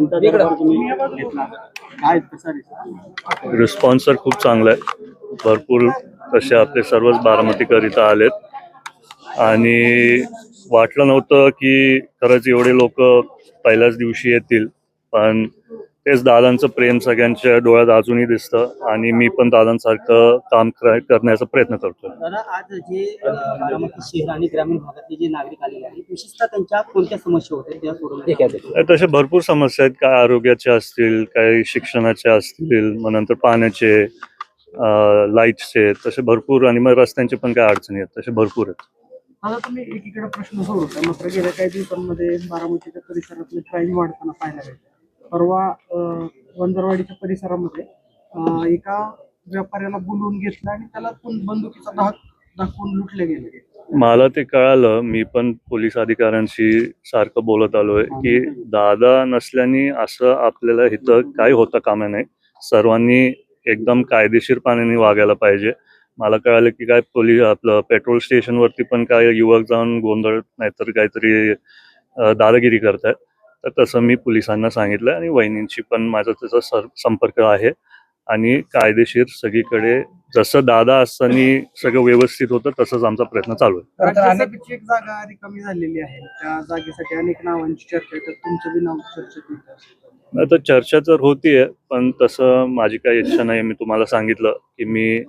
जनता दरबार तुम्ही घेतला, काय कसा रिस्पॉन्स तर खूप चांगला आहे. भरपूर तसे आपले सर्वच बारामतीकर इथं आलेत आणि वाटलं नव्हतं की खरंच एवढे लोक पहिल्याच दिवशी येतील, पण तेच दादांचं प्रेम सगळ्यांच्या डोळ्यात अजूनही दिसतं आणि मी पण दादांसारखं काम करण्याचा प्रयत्न करतो. दादा, आज जे बारामती शहर आणि ग्रामीण भागातले जे नागरिक आलेले आहेत, विशेषतः त्यांच्या कोणत्या समस्या होत्या त्या सोडवल्या? तशा भरपूर समस्या आहेत, काय आरोग्याच्या असतील, काही शिक्षणाच्या असतील, मग नंतर पाण्याचे, लाईटचे, तसे भरपूर, आणि मग रस्त्यांचे पण काही अडचणी आहेत, तसे भरपूर आहेत. आता तुम्ही एकीकडे प्रश्न सोडवता, मात्र गेल्या काही दिवसांमध्ये बारामतीच्या परिसरातले क्राईम वाढताना पाहायला मिळते. परवा वंजरवाडीच्या परिसरामध्ये एका व्यापाऱ्याला बोलवून घेतलं आणि त्याला बंदुकीचा धाक दाखवून लुटले गेले. मला ते कळालं, मी पण पोलीस अधिकाऱ्यांशी सारखं बोलत आलोय की दादा नसल्याने असं आपल्याला इथं काही होता कामा नये. सर्वांनी एकदम कायदेशीरपणाने वागायला पाहिजे. मला कळालं की काय आपलं पेट्रोल स्टेशनवरती पण काय युवक जाऊन गोंधळ नाहीतर काहीतरी दादागिरी करतायत. तर तसं मी पोलिसांना सांगितलं आणि वहिनींची पण माझा त्याचा संपर्क आहे आणि कायदेशीर सगळीकडे जसं दादा असताना सगळं व्यवस्थित होतं तसंच आमचा प्रयत्न चालू आहे. राज्यसभेची एक जागा रिकामी झालेली आहे, त्या जागेसाठी अनेक नावांची चर्चा आहे, तर तुमचं बी नाव चर्चेत येतं. आता चर्चा तर होतीये, पण तसं माझी काही इच्छा नाही. मी तुम्हाला सांगितलं की मी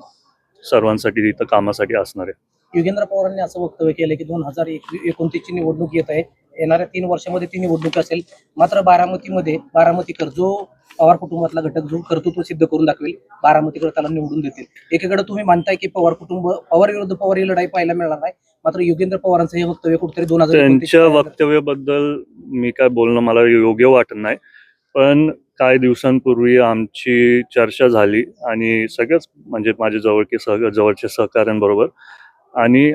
सर्वांसाठी इथं कामासाठी असणार आहे. योगेंद्र पवारांनी असं वक्तव्य केलं की 2029 ची निवडणूक येत आहे, येणाऱ्या 3 वर्षामध्ये ती निवडणूक असेल, मात्र बारामतीकर जो पवार कुटुंबातला घटक जो कर्तृत्व सिद्ध करून दाखवेल, बारामतीकर त्याला निवडून देतील. एकीकडे तुम्ही मानताय की पवार विरुद्ध पवार ही लढाई पाहायला मिळणार नाही, मात्र योगेंद्र पवारांचं हे वक्तव्य कुठेतरी 2029 त्यांच्या वक्तव्याबद्दल मी काय बोलणं मला योग्य वाटत नाही. पण काही दिवसांपूर्वी आमची चर्चा झाली आणि सगळ्याच म्हणजे माझे जवळचे सहकाऱ्यांबरोबर, आणि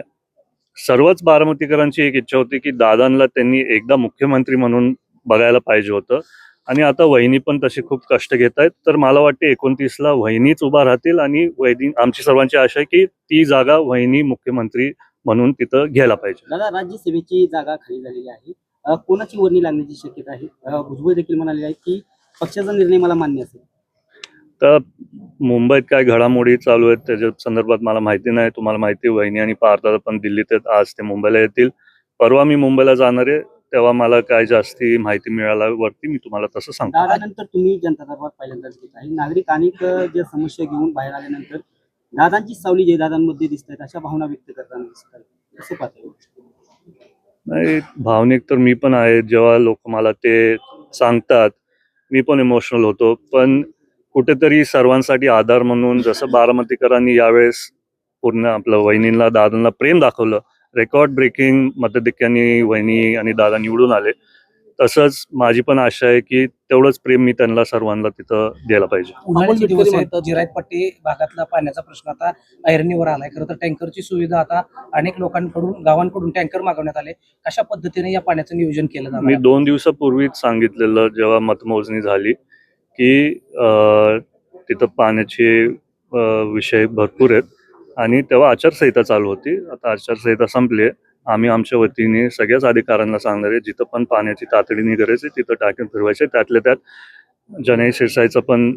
सर्वच बारामतीकरांची एक इच्छा होती की दादांना त्यांनी एकदा मुख्यमंत्री म्हणून बघायला पाहिजे होतं. आणि आता वहिनी पण तसे खूप कष्ट घेत आहेत, तर मला वाटते 29ला वहिनीच उभा राहतील आणि वहिनी, आमची सर्वांची आशा आहे की ती जागा वहिनी मुख्यमंत्री म्हणून तिथं घ्यायला पाहिजे. दादा, राज्यसभेची जागा खाली झालेली आहे, कोणाची वर्णी लागण्याची शक्यता आहे? भुजबळ देखील म्हणाले आहेत की पक्षाचा निर्णय मला मान्य असेल. तर मुंबईत काय घडामोडी चालू आहेत त्याच्या संदर्भात मला माहिती नाही. तुम्हाला माहिती आहे वहिनी आणि पार्थदा पण दिल्लीत आहेत, आज ते मुंबईला येतील. परवा मी मुंबईला जाणार आहे, तेव्हा मला काय जास्ती माहिती मिळाल्यावरती मी तुम्हाला तसं सांगतो. दादानंतर तुम्ही जनता दरबार पहिल्यांदाच घेत आहे. नागरिक अनेक ज्या समस्या घेऊन बाहेर आल्यानंतर दादांची सावली जे दादांमध्ये दिसत आहेत अशा भावना व्यक्त करताना दिसत आहेत, कसं पाहताय? नाही, भावनिक तर मी पण आहे. जेव्हा लोक मला ते सांगतात मी पण इमोशनल होतो, पण कुठेतरी सर्वांसाठी आधार म्हणून जसं बारामतीकरांनी यावेळेस पूर्ण आपलं वहिनींना दादांना प्रेम दाखवलं, रेकॉर्ड ब्रेकिंग मताधिक्याने वहिनी आणि दादा निवडून आले, तसंच माझी पण आशा आहे की तेवढंच प्रेम मी त्यांना सर्वांना तिथं द्यायला पाहिजे. उन्हाळ्याचे दिवस आहेत, जिरायतपट्टी भागातला पाण्याचा प्रश्न आता ऐरणीवर आलाय. खरं तर टँकरची सुविधा आता अनेक लोकांकडून, गावांकडून टँकर मागवण्यात आले. कशा पद्धतीने या पाण्याचं नियोजन केलं जाणार? मी 2 दिवसापूर्वीच सांगितलेलं जेव्हा मतमोजणी झाली की तिथं पाण्याचे विषय भरपूर आहेत आणि तेव्हा आचारसंहिता चालू होती. आता आचारसंहिता संपली आहे. आम्ही आमच्या वतीने सगळ्याच अधिकाऱ्यांना सांगणार आहे जिथं पण पाण्याची तातडीने गरज आहे तिथं टाक्या फिरवायचे. त्यातल्या त्यात जनाई शिरसाईचं पण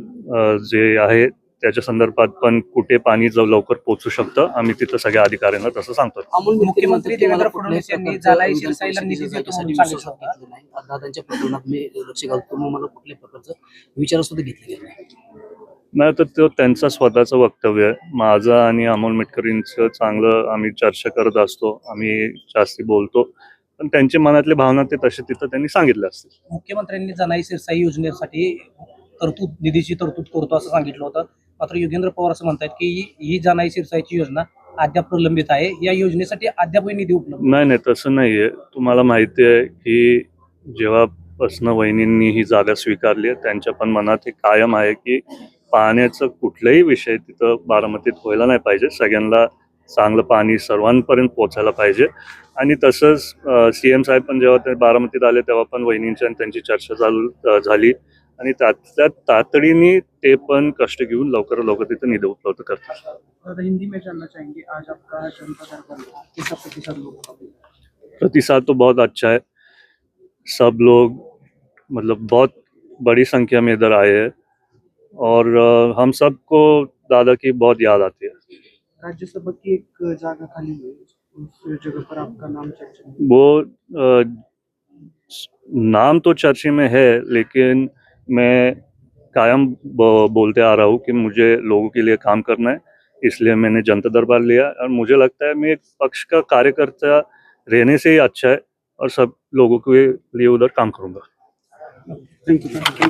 जे आहे त्याच्या संदर्भात पण कुठे पाणी लवकर पोहोचू शकतं, आम्ही तिथं सगळ्या अधिकाऱ्यांना तसं सांगतो. मुख्यमंत्री देवेंद्र फडणवीस यांनी जालाई शिरसाईला निधी देतो म्हणून सांगितलं होतं. दादांच्या प्रकरणात मी लक्ष घालतो, मग मला कुठल्या प्रकारचं विचार सुद्धा घेतले गेले नाही, तर तो त्यांचा स्वतःचं वक्तव्य आहे. माझं आणि अमोल मिटकरींचं चांगलं आम्ही चर्चा करत असतो, आम्ही जास्ती बोलतो, पण त्यांच्या मनातल्या भावना ते तसे तिथं त्यांनी सांगितले असतील. मुख्यमंत्र्यांनी जनाई शिरसाई योजनेसाठी निधीची तरतूद करतो असं सांगितलं होतं, मात्र योगेंद्र पवार असं म्हणतात की ही जनाई शिरसाईची योजना अद्याप प्रलंबित आहे, या योजनेसाठी अद्यापही निधी उपलब्ध नाही, तसं नाहीये. तुम्हाला माहिती आहे की जेव्हापासून वहिनींनी ही जागा स्वीकारली आहे त्यांच्या पण मनात हे कायम आहे की पाण्याचं कुठलाही विषय तिथं बारामतीत व्हायला नाही पाहिजे. सगळ्यांना चांगलं पाणी सर्वांपर्यंत पोहोचायला पाहिजे. आणि तसंच CM साहेब पण जेव्हा ते बारामतीत आले तेव्हा पण वहिनींची आणि त्यांची चर्चा झाली आणि त्यात तातडीने ते पण कष्ट घेऊन लवकर तिथे निधी उपलब्ध करतात. हिंदी में जानना चाहेंगे आज आपका जनता दरबार कैसा प्रतिसाद लोगों का? प्रतिसाद तो बहुत अच्छा है. सब लोग मतलब बहुत बड़ी संख्या में इधर आए हैं और हम सबको दादा की बहुत याद आती है। राज्यसभा की एक जागा खाली है, उस जगह पर आपका नाम चर्चा में। वो नाम तो चर्चा में है, लेकिन मैं कायम बोलते आ रहा हूँ कि मुझे लोगों के लिए काम करना है, इसलिए मैंने जनता दरबार लिया और मुझे लगता है मैं एक पक्ष का कार्यकर्ता रहने से ही अच्छा है और सब लोगों के लिए उधर काम करूँगा। थँक्यू.